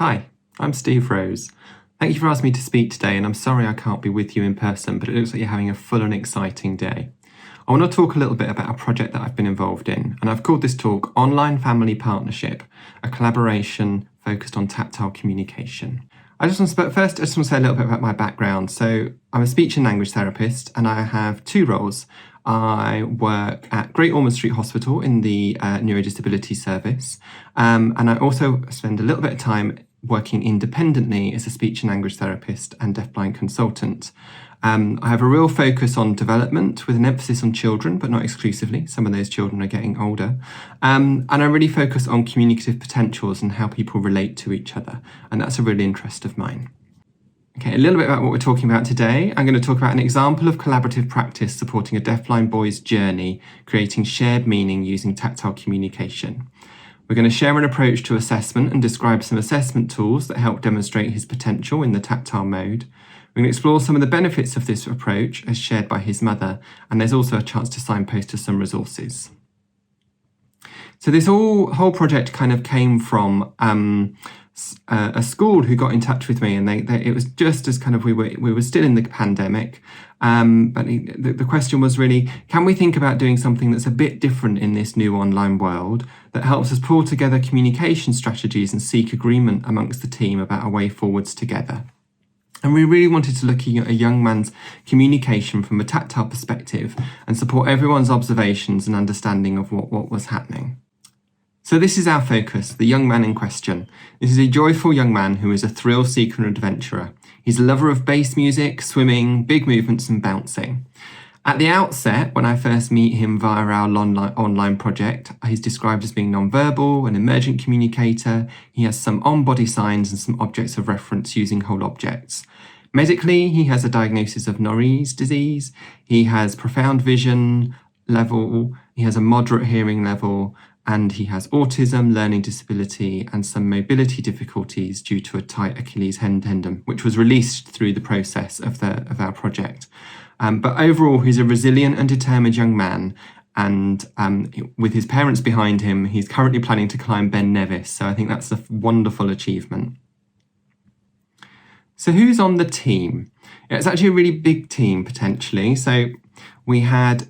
Hi, I'm Steve Rose. Thank you for asking me to speak today, and I'm sorry I can't be with you in person, but it looks like you're having a full and exciting day. I want to talk a little bit about a project that I've been involved in, and I've called this talk Online Family Partnership, a collaboration focused on tactile communication. I just want to say a little bit about my background. So I'm a speech and language therapist, and I have two roles. I work at Great Ormond Street Hospital in the neurodisability service, and I also spend a little bit of time working independently as a speech and language therapist and deafblind consultant. I have a real focus on development with an emphasis on children, but not exclusively. Some of those children are getting older. And I really focus on communicative potentials and how people relate to each other. And that's a real interest of mine. Okay, a little bit about what we're talking about today. I'm going to talk about an example of collaborative practice supporting a deafblind boy's journey, creating shared meaning using tactile communication. We're going to share an approach to assessment and describe some assessment tools that help demonstrate his potential in the tactile mode. We're going to explore some of the benefits of this approach as shared by his mother, and there's also a chance to signpost to some resources. So this whole project kind of came from a school who got in touch with me, and it was just as kind of we were still in the pandemic, but the question was really, can we think about doing something that's a bit different in this new online world that helps us pull together communication strategies and seek agreement amongst the team about a way forwards together? And we really wanted to look at a young man's communication from a tactile perspective and support everyone's observations and understanding of what was happening. So this is our focus, the young man in question. This is a joyful young man who is a thrill seeker and adventurer. He's a lover of bass music, swimming, big movements and bouncing. At the outset, when I first meet him via our online project, he's described as being non-verbal, an emergent communicator. He has some on-body signs and some objects of reference using whole objects. Medically, he has a diagnosis of Norie's disease. He has profound vision level. He has a moderate hearing level. And he has autism, learning disability, and some mobility difficulties due to a tight Achilles tendon, which was released through the process of our project. But overall, he's a resilient and determined young man. And with his parents behind him, he's currently planning to climb Ben Nevis. So I think that's a wonderful achievement. So who's on the team? It's actually a really big team, potentially. So we had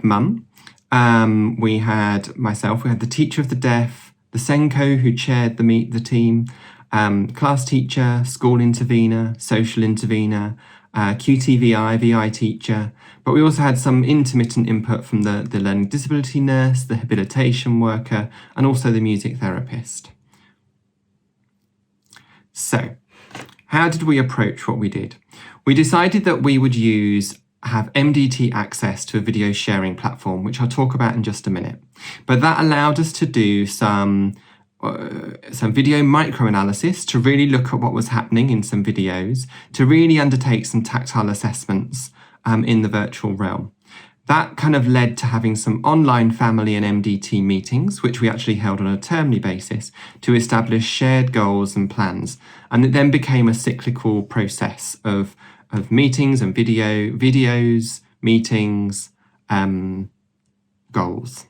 Mum. We had myself, we had the teacher of the deaf, the Senko who chaired the team, class teacher, school intervener, social intervener, QTVI, VI teacher, but we also had some intermittent input from the learning disability nurse, the habilitation worker, and also the music therapist. So, how did we approach what we did? We decided that we would have MDT access to a video sharing platform, which I'll talk about in just a minute. But that allowed us to do some video microanalysis to really look at what was happening in some videos, to really undertake some tactile assessments in the virtual realm. That kind of led to having some online family and MDT meetings, which we actually held on a termly basis to establish shared goals and plans. And it then became a cyclical process of meetings and videos, meetings, goals.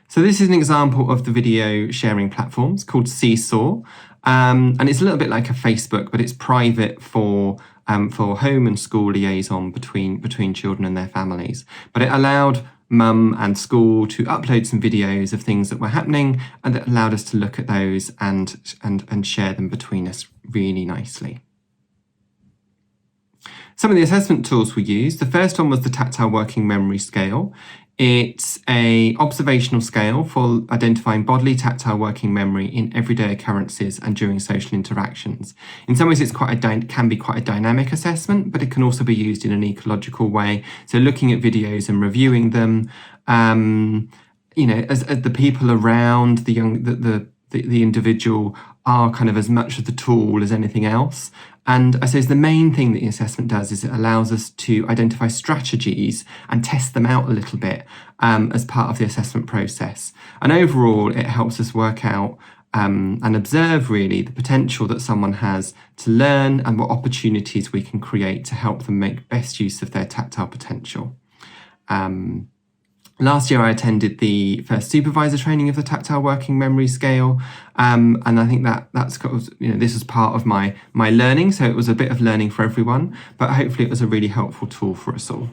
So this is an example of the video sharing platforms called Seesaw. And it's a little bit like a Facebook, but it's private for home and school liaison between children and their families. But it allowed mum and school to upload some videos of things that were happening, and it allowed us to look at those and share them between us really nicely. Some of the assessment tools we used, the first one was the Tactile Working Memory Scale. It's an observational scale for identifying bodily tactile working memory in everyday occurrences and during social interactions. In some ways, it's can be quite a dynamic assessment, but it can also be used in an ecological way. So looking at videos and reviewing them, as the people around the individual are kind of as much of the tool as anything else. And I suppose the main thing that the assessment does is it allows us to identify strategies and test them out a little bit as part of the assessment process. And overall, it helps us work out and observe really the potential that someone has to learn and what opportunities we can create to help them make best use of their tactile potential. Last year I attended the first supervisor training of the Tactile Working Memory Scale, and I think that's this was part of my learning, so it was a bit of learning for everyone, but hopefully it was a really helpful tool for us all.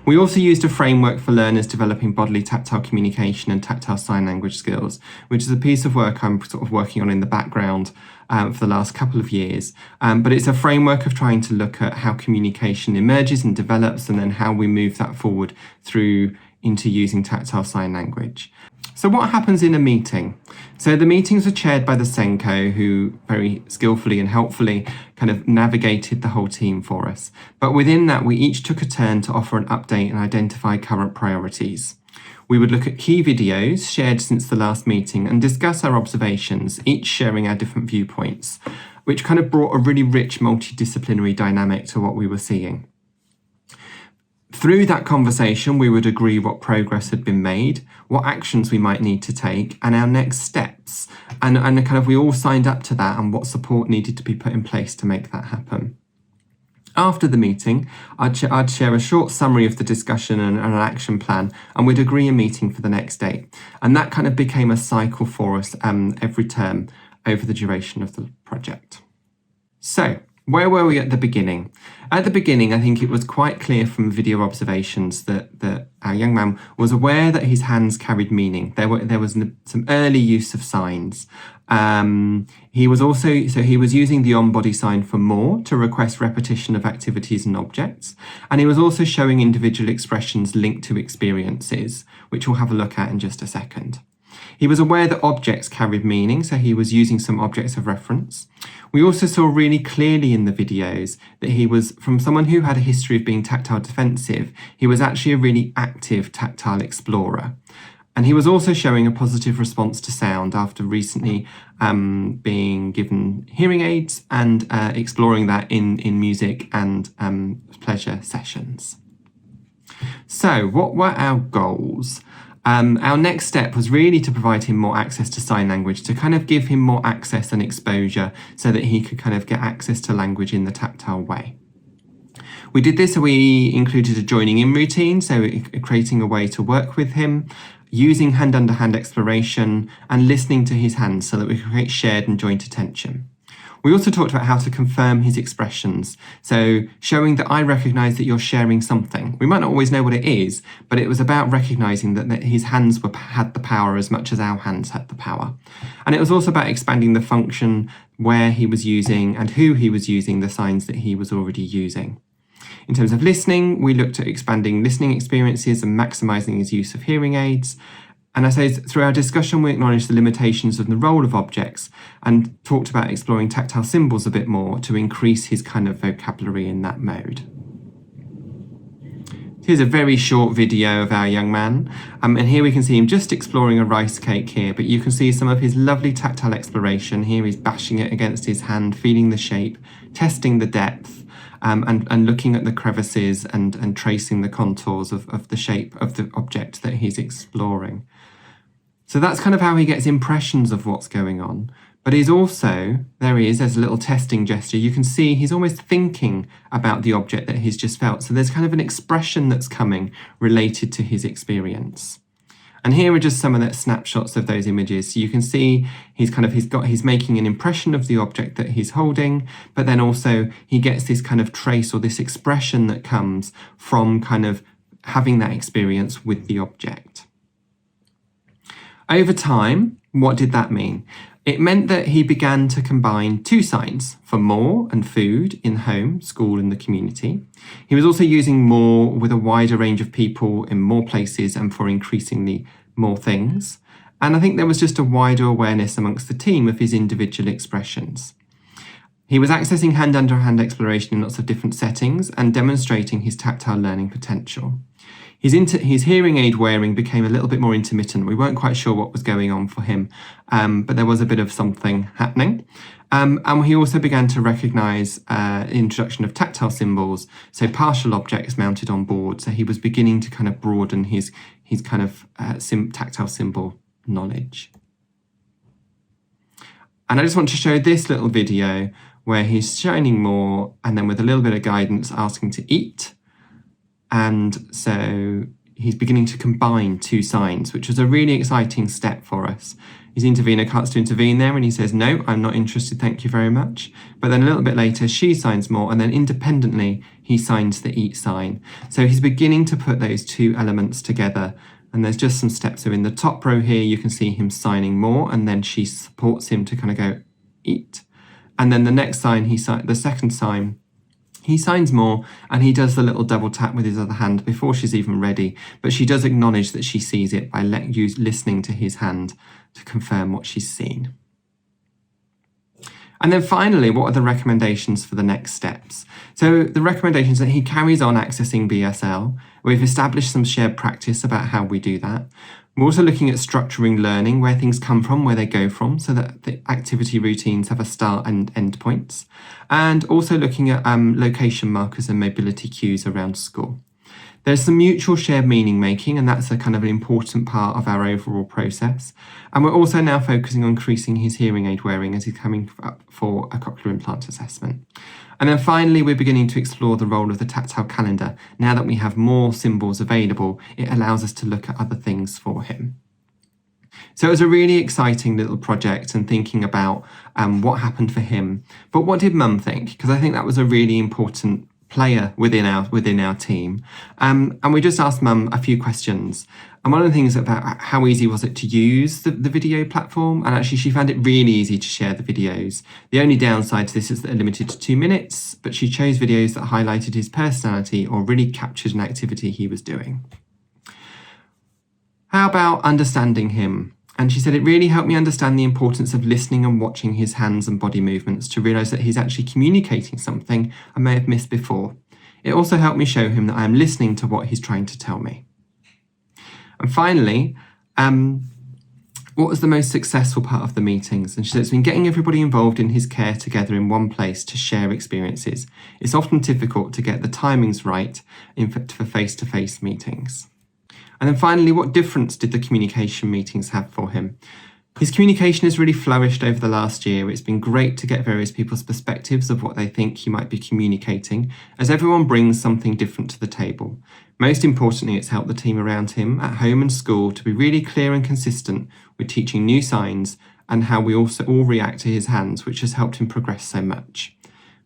We also used a framework for learners developing bodily tactile communication and tactile sign language skills, which is a piece of work I'm sort of working on in the background for the last couple of years. But it's a framework of trying to look at how communication emerges and develops, and then how we move that forward through into using tactile sign language. So what happens in a meeting? So the meetings were chaired by the Senko, who very skillfully and helpfully kind of navigated the whole team for us. But within that, we each took a turn to offer an update and identify current priorities. We would look at key videos shared since the last meeting and discuss our observations, each sharing our different viewpoints, which kind of brought a really rich multidisciplinary dynamic to what we were seeing. Through that conversation, we would agree what progress had been made, what actions we might need to take, and our next steps. And kind of we all signed up to that, and what support needed to be put in place to make that happen. After the meeting, I'd share a short summary of the discussion and an action plan, and we'd agree a meeting for the next day. And that kind of became a cycle for us every term over the duration of the project. So, where were we at the beginning? At the beginning, I think it was quite clear from video observations that our young man was aware that his hands carried meaning. There was some early use of signs. He was using the on-body sign for more to request repetition of activities and objects. And he was also showing individual expressions linked to experiences, which we'll have a look at in just a second. He was aware that objects carried meaning, so he was using some objects of reference. We also saw really clearly in the videos that he was, from someone who had a history of being tactile defensive, he was actually a really active tactile explorer. And he was also showing a positive response to sound after recently being given hearing aids and exploring that in music and pleasure sessions. So what were our goals? Our next step was really to provide him more access to sign language, to kind of give him more access and exposure so that he could kind of get access to language in the tactile way. We did this, so we included a joining in routine, so creating a way to work with him, using hand-under-hand exploration and listening to his hands so that we could create shared and joint attention. We also talked about how to confirm his expressions, so showing that I recognise that you're sharing something. We might not always know what it is, but it was about recognising that his hands had the power as much as our hands had the power. And it was also about expanding the function where he was using and who he was using the signs that he was already using. In terms of listening, we looked at expanding listening experiences and maximising his use of hearing aids. And I say through our discussion, we acknowledged the limitations of the role of objects and talked about exploring tactile symbols a bit more to increase his kind of vocabulary in that mode. Here's a very short video of our young man, and here we can see him just exploring a rice cake here, but you can see some of his lovely tactile exploration. Here he's bashing it against his hand, feeling the shape, testing the depth, and looking at the crevices and tracing the contours of the shape of the object that he's exploring. So that's kind of how he gets impressions of what's going on. But he's also, there's a little testing gesture. You can see he's almost thinking about the object that he's just felt. So there's kind of an expression that's coming related to his experience. And here are just some of the snapshots of those images. So you can see he's making an impression of the object that he's holding, but then also he gets this kind of trace or this expression that comes from kind of having that experience with the object. Over time, what did that mean? It meant that he began to combine two signs for more and food in home, school, and the community. He was also using more with a wider range of people in more places and for increasingly more things. And I think there was just a wider awareness amongst the team of his individual expressions. He was accessing hand-under-hand exploration in lots of different settings and demonstrating his tactile learning potential. His hearing aid wearing became a little bit more intermittent. We weren't quite sure what was going on for him, but there was a bit of something happening. And he also began to recognise the introduction of tactile symbols, so partial objects mounted on board. So he was beginning to kind of broaden his kind of tactile symbol knowledge. And I just want to show this little video where he's shining more and then with a little bit of guidance asking to eat. And so he's beginning to combine two signs, which was a really exciting step for us. His intervener starts to intervene there and he says, no, I'm not interested, thank you very much. But then a little bit later, she signs more, and then independently, he signs the eat sign. So he's beginning to put those two elements together. And there's just some steps. So in the top row here, you can see him signing more, and then she supports him to kind of go eat. And then the next sign, the second sign, he signs more, and he does the little double tap with his other hand before she's even ready. But she does acknowledge that she sees it by listening to his hand to confirm what she's seen. And then finally, what are the recommendations for the next steps? So the recommendations that he carries on accessing BSL. We've established some shared practice about how we do that. We're also looking at structuring learning, where things come from, where they go from, so that the activity routines have a start and end points. And also looking at location markers and mobility cues around school. There's some mutual shared meaning making, and that's a kind of an important part of our overall process. And we're also now focusing on increasing his hearing aid wearing as he's coming up for a cochlear implant assessment. And then finally, we're beginning to explore the role of the tactile calendar. Now that we have more symbols available, it allows us to look at other things for him. So it was a really exciting little project and thinking about what happened for him. But what did Mum think? Because I think that was a really important player within our team. And we just asked Mum a few questions. And one of the things about how easy was it to use the video platform, and actually she found it really easy to share the videos. The only downside to this is that they're limited to 2 minutes, but she chose videos that highlighted his personality or really captured an activity he was doing. How about understanding him? And she said, it really helped me understand the importance of listening and watching his hands and body movements to realise that he's actually communicating something I may have missed before. It also helped me show him that I am listening to what he's trying to tell me. And finally, what was the most successful part of the meetings? And she said, it's been getting everybody involved in his care together in one place to share experiences. It's often difficult to get the timings right for face-to-face meetings. And then finally, what difference did the communication meetings have for him? His communication has really flourished over the last year. It's been great to get various people's perspectives of what they think he might be communicating, as everyone brings something different to the table. Most importantly, it's helped the team around him at home and school to be really clear and consistent with teaching new signs and how we also all react to his hands, which has helped him progress so much.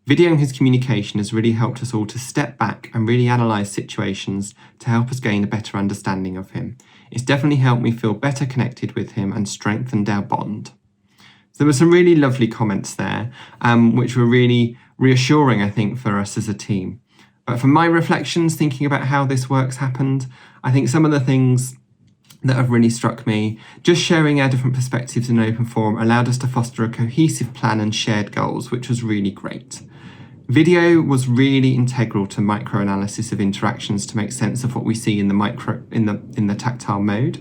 Videoing his communication has really helped us all to step back and really analyse situations to help us gain a better understanding of him. It's definitely helped me feel better connected with him and strengthened our bond. So there were some really lovely comments there, which were really reassuring, I think, for us as a team. But from my reflections, thinking about how this work's happened, I think some of the things that have really struck me, just sharing our different perspectives in an open forum allowed us to foster a cohesive plan and shared goals, which was really great. Video was really integral to micro-analysis of interactions to make sense of what we see in the tactile mode.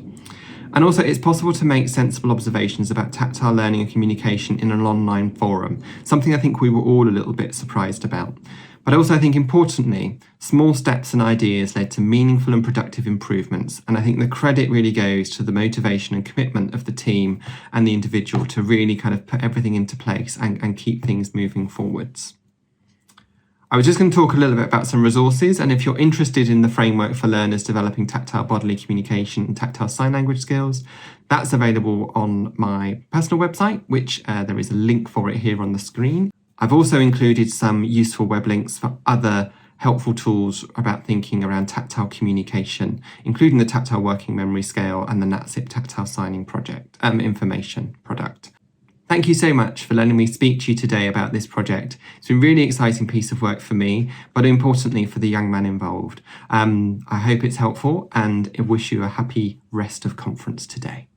And also, it's possible to make sensible observations about tactile learning and communication in an online forum, something I think we were all a little bit surprised about. But also, I think importantly, small steps and ideas led to meaningful and productive improvements. And I think the credit really goes to the motivation and commitment of the team and the individual to really kind of put everything into place and keep things moving forwards. I was just going to talk a little bit about some resources, and if you're interested in the framework for learners developing tactile bodily communication and tactile sign language skills, that's available on my personal website, which there is a link for it here on the screen. I've also included some useful web links for other helpful tools about thinking around tactile communication, including the Tactile Working Memory Scale and the NatSIP Tactile Signing Project information product. Thank you so much for letting me speak to you today about this project. It's been a really exciting piece of work for me, but importantly for the young man involved. I hope it's helpful, and I wish you a happy rest of conference today.